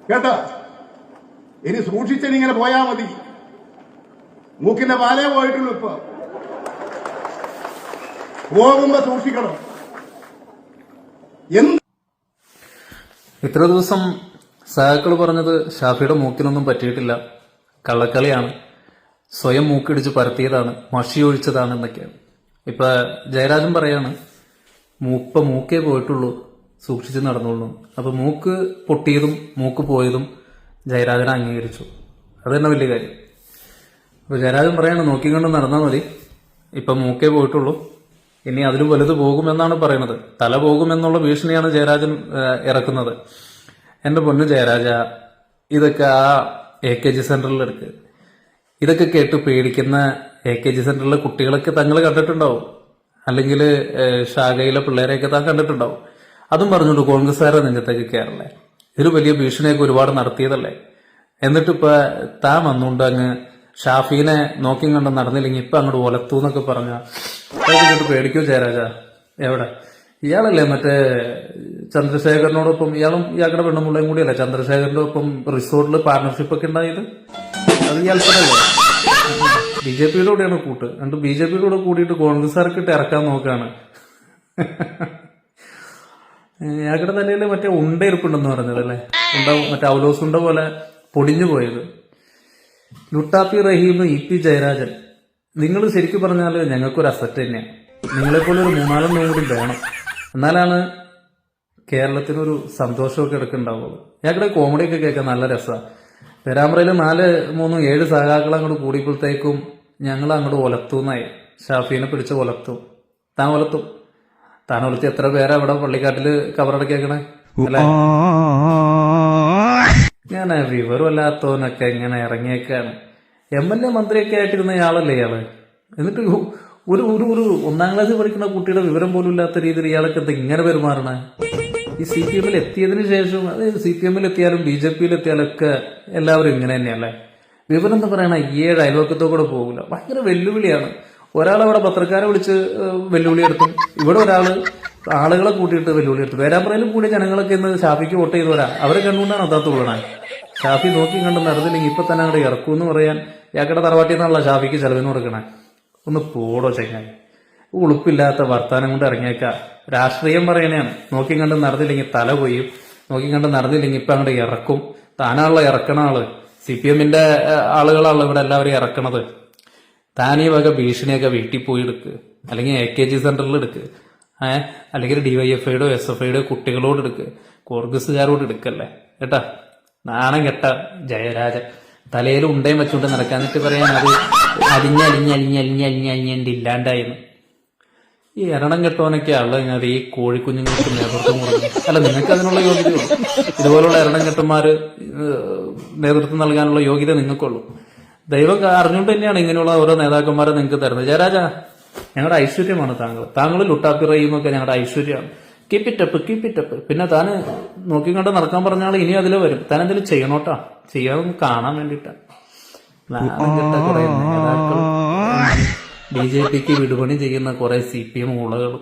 കേട്ടോ? ഇനി സൂക്ഷിച്ചിങ്ങനെ പോയാ മതി. മൂക്കിന്റെ പാലേ പോയിട്ടുള്ളൂ. ഇപ്പൊ പോകുമ്പോ സൂക്ഷിക്കണം. ഇത്ര ദിവസം സഹാക്കൾ പറഞ്ഞത് ഷാഫിയുടെ മൂക്കിനൊന്നും പറ്റിയിട്ടില്ല, കള്ളക്കളിയാണ്, സ്വയം മൂക്കിടിച്ച് പരത്തിയതാണ്, മഷി ഒഴിച്ചതാണ് എന്നൊക്കെയാണ്. ഇപ്പൊ ജയരാജൻ പറയാണ് മൂക്കേ പോയിട്ടുള്ളൂ, സൂക്ഷിച്ച് നടന്നോളൂ. അപ്പൊ മൂക്ക് പൊട്ടിയതും മൂക്ക് പോയതും ജയരാജൻ അംഗീകരിച്ചു. അത് തന്നെ വലിയ കാര്യം. അപ്പൊ ജയരാജൻ പറയാണ് നോക്കിക്കൊണ്ട് നടന്നാൽ മതി, ഇപ്പൊ മൂക്കേ പോയിട്ടുള്ളൂ, ഇനി അതിലും വലുത് പോകുമെന്നാണ് പറയുന്നത്. തല പോകുമെന്നുള്ള ഭീഷണിയാണ് ജയരാജൻ ഇറക്കുന്നത്. എന്റെ പൊന്നു ജയരാജ, ഇതൊക്കെ ആ AKG സെന്ററിൽ എടുക്ക്. ഇതൊക്കെ കേട്ട് പേടിക്കുന്ന AKG സെന്ററിലെ കുട്ടികളൊക്കെ തങ്ങൾ കണ്ടിട്ടുണ്ടാവും, അല്ലെങ്കിൽ ശാഖയിലെ പിള്ളേരെയൊക്കെ താൻ കണ്ടിട്ടുണ്ടാവും. അതും പറഞ്ഞുകൊണ്ട് കോൺഗ്രസ്സുകാരെ നെഞ്ചത്തേക്ക് കയറല്ലേ? ഇതിൽ വലിയ ഭീഷണിയൊക്കെ ഒരുപാട് നടത്തിയതല്ലേ? എന്നിട്ടിപ്പോ താൻ വന്നുകൊണ്ട് അങ്ങ് ഷാഫീനെ നോക്കി കണ്ട് നടന്നില്ലെങ്കിൽ ഇപ്പൊ അങ്ങോട്ട് ഒലത്തു എന്നൊക്കെ പറഞ്ഞ ഇങ്ങോട്ട് പേടിക്കോ ജയരാജ? എവിടെ ഇയാളല്ലേ മറ്റേ ചന്ദ്രശേഖരനോടൊപ്പം, ഇയാളുടെ പെണ്ണുമുള്ളയും കൂടിയല്ലേ ചന്ദ്രശേഖരന്റെ ഒപ്പം റിസോർട്ടിൽ പാർട്ണർഷിപ്പ് ഒക്കെ ഉണ്ടായത്? അത് ഇയാൾക്കല്ലേ? BJPയുടെ കൂടെയാണ് കൂട്ട്. എന്നിട്ട് BJPയുടെ കൂടെ കൂടിയിട്ട് കോൺഗ്രസ്സുകാർക്ക് ഇട്ട് ഇറക്കാൻ നോക്കാണ്. ഇയാളുടെ തലയിൽ മറ്റേ ഉണ്ടയിരിപ്പുണ്ടെന്ന് പറഞ്ഞതല്ലേ, മറ്റേ ഔലോസുണ്ട പോലെ പൊടിഞ്ഞു പോയത്. ലുട്ടാപ്പി റഹീം, EP ജയരാജൻ, നിങ്ങൾ ശരിക്കും പറഞ്ഞാൽ ഞങ്ങൾക്കൊരു അസറ്റ് തന്നെയാണ്. നിങ്ങളെപ്പോലെ ഒരു 3-4 കൂടി വേണം, എന്നാലാണ് കേരളത്തിനൊരു സന്തോഷമൊക്കെ എടുക്കുന്നുണ്ടാവുള്ളൂ. ഞങ്ങളുടെ കോമഡിയൊക്കെ കേൾക്കാൻ നല്ല രസമാണ്. പേരാമ്പ്രയിൽ 4-3-7 സഹാക്കൾ അങ്ങോട്ട് കൂടിയപ്പോഴത്തേക്കും ഞങ്ങൾ അങ്ങോട്ട് ഒലത്തുന്നായി. ഷാഫീനെ പിടിച്ച് ഒലത്തും. താൻ ഒലത്തി എത്ര പേരാ ഇവിടെ പള്ളിക്കാട്ടില് കബറടക്കിയേക്കണേ അല്ലേ? ഇങ്ങനെ വിവരമില്ലാത്തവനൊക്കെ ഇങ്ങനെ ഇറങ്ങിയേക്കാണ്. MLA മന്ത്രിയൊക്കെ ആയിട്ടിരുന്ന ഇയാളല്ലേ ഇയാള്? എന്നിട്ട് ഒരു 1-ാം ക്ലാസ്സിൽ പഠിക്കുന്ന കുട്ടിയുടെ വിവരം പോലും ഇല്ലാത്ത രീതിയിൽ ഇയാളൊക്കെ എന്താ ഇങ്ങനെ പെരുമാറണേ? ഈ CPM-ൽ എത്തിയതിനു ശേഷം, അതായത് CPM-ൽ എത്തിയാലും BJP-യിൽ എത്തിയാലും ഒക്കെ എല്ലാവരും ഇങ്ങനെ തന്നെയല്ലേ? വിവരം എന്താ പറയണ, 7 അയൽവക്കത്തോ കൂടെ പോകില്ല. ഭയങ്കര വെല്ലുവിളിയാണ്. ഒരാളവിടെ പത്രക്കാരെ വിളിച്ച് വെല്ലുവിളി എടുത്തും, ഇവിടെ ഒരാള് ആളുകളെ കൂട്ടിയിട്ട് വെല്ലുവിളി എടുത്തു. പേരാമ്പ്രയിലും കൂടി ജനങ്ങളൊക്കെ ഇന്ന് ഷാഫിക്ക് വോട്ട് ചെയ്തവരാ. അവരെ കണ്ടുകൊണ്ടാണ് അതാത്തുള്ളണേ. ഷാഫി നോക്കി കണ്ട് നടന്നില്ലെങ്കിൽ ഇപ്പൊ തന്നെ അങ്ങോട്ട് ഇറക്കൂന്ന് പറയാൻ യാക്കടെ തറവാട്ടിൽ നിന്നുള്ള ഷാഫിക്ക് ചെലവിന് കൊടുക്കണേ. ഒന്ന് പോടോ ചെങ്ങായി, ഉളുപ്പില്ലാത്ത വർത്താനം കൊണ്ട് ഇറങ്ങിയേക്ക. രാഷ്ട്രീയം പറയണയാണ്. നോക്കി കണ്ട് നടന്നില്ലെങ്കിൽ തല കൊയ്യും, നോക്കി കണ്ട് നടന്നില്ലെങ്കിൽ ഇപ്പൊ അങ്ങോട്ട് ഇറക്കും. താനാണല്ലോ ഇറക്കണ ആള്. CPM-ന്റെ ആളുകളാണല്ലോ ഇവിടെ എല്ലാവരും ഇറക്കണത്. താനീ വക ഭീഷണിയൊക്കെ വീട്ടിൽ പോയി എടുക്ക്, അല്ലെങ്കിൽ AKG സെന്ററിൽ എടുക്ക്, അല്ലെങ്കിൽ DYFIയുടെയോ SFIയുടെയോ കുട്ടികളോട് എടുക്ക്, കോൺഗ്രസ്സുകാരോട് എടുക്കല്ലേ കേട്ടാ? നാണം കെട്ട ജയരാജൻ, തലയിൽ ഉണ്ടയും വെച്ചുകൊണ്ട് നടക്കാന്നിട്ട് പറയാൻ അത് അലിഞ്ഞ ഇല്ലാണ്ടായിരുന്നു. ഈ എരണം കെട്ടവനൊക്കെ ആള് ഞാൻ ഈ കോഴിക്കുഞ്ഞുങ്ങൾക്ക് നേതൃത്വം കൊടുക്കും. അല്ല, നിങ്ങൾക്ക് അതിനുള്ള യോഗ്യതയുള്ളൂ. ഇതുപോലുള്ള എരണം കെട്ടന്മാര് നേതൃത്വം നൽകാനുള്ള യോഗ്യത നിങ്ങൾക്കുള്ളൂ. ദൈവം അറിഞ്ഞുകൊണ്ട് തന്നെയാണ് ഇങ്ങനെയുള്ള ഓരോ നേതാക്കന്മാരെ നിങ്ങൾക്ക് തരുന്നത്. ജയരാജ, ഞങ്ങളുടെ ഐശ്വര്യമാണ് താങ്കൾ ലുട്ടാപ്പി റഹീമൊക്കെ ഞങ്ങളുടെ ഐശ്വര്യമാണ്. Keep it up. പിന്നെ താന് നോക്കിക്കണ്ട് നടക്കാൻ പറഞ്ഞാൽ ഇനി അതിൽ വരും. താൻ എന്തെങ്കിലും ചെയ്യണോട്ടാ, ചെയ്യാതെ കാണാൻ വേണ്ടിട്ടാ. കുറെ നേതാക്കൾ, BJPക്ക് വിടുപണി ചെയ്യുന്ന കുറെ CPM ഉളകളും